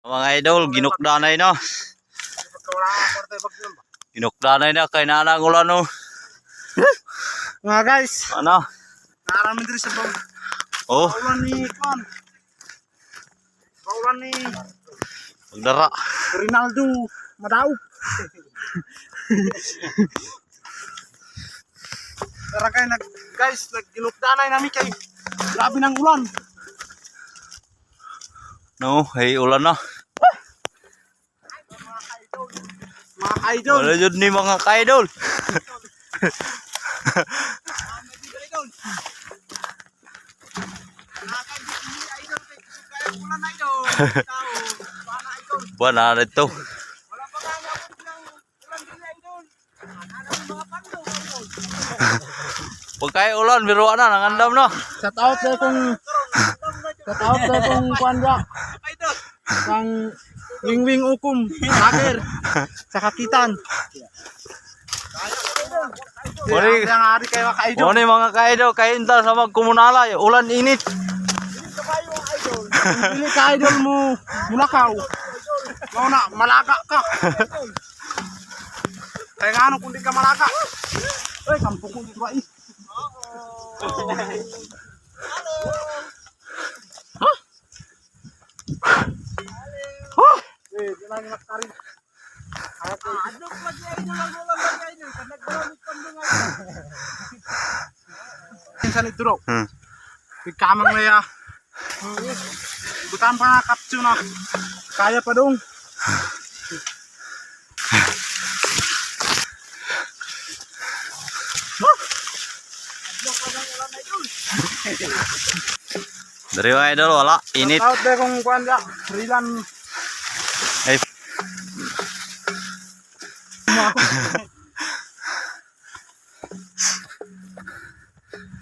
Mga idol, ginukdanay na. Ginukdanay na kay nanang ulan no. Mga guys, Ano? nararamid rin sa bawang. Oh, Bawang ni Kwan. Bawang ni magdara. Rinaldo Madao. Tara kayo guys, nagginukdanay namin kay grabe ng ulan. No, hey ulan na. Mga idol. Wala jud ni mga kaidol. Buwan na ito. Pag kaya ulan, biruan na, nangandam na. Shout out sa kong Kwanda. Kang Wingwing Ukum, Lager, sa Kakitan. Muni, Ang hari kayo mga idol. muni mga kaidol, kainta sa magkumunala, ulan init. Pili ka idol mo, mulakaw. Mau na, malaga ka. Kaya nga ano kung di ka malaga. Eh, kampung ko dito ba eh. Eh, di lang nakarin. Adok lagi idol lang idol. Nagdamit pandong idol. Minsan ito daw. Kamang na ya. Bukan pa kapsu na. Kaya pa dong. Dari mga idol, wala, init. Out deh kung kuan ya. Rilan. Ay,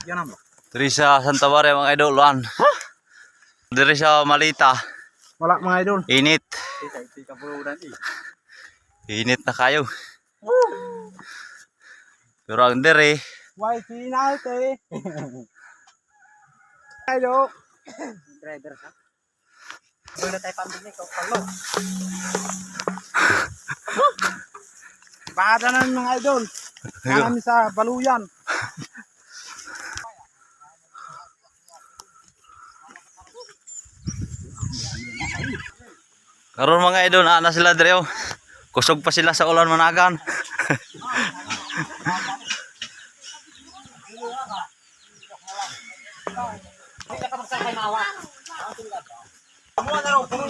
Yan ang. dari sa Santa Maria mga idol, ulan. Dari sa Malita, Wala mga idol. init. Init na kayo. Pero ang dere, Why pinalte? Idol. Driver ka. Wala tayo pambili ko palo. Bada na mga idol. Kami sa Baluyan. karon mga idol, na sila dere. Oh. Kusog pa sila sa ulan managan. Kamu na raw puno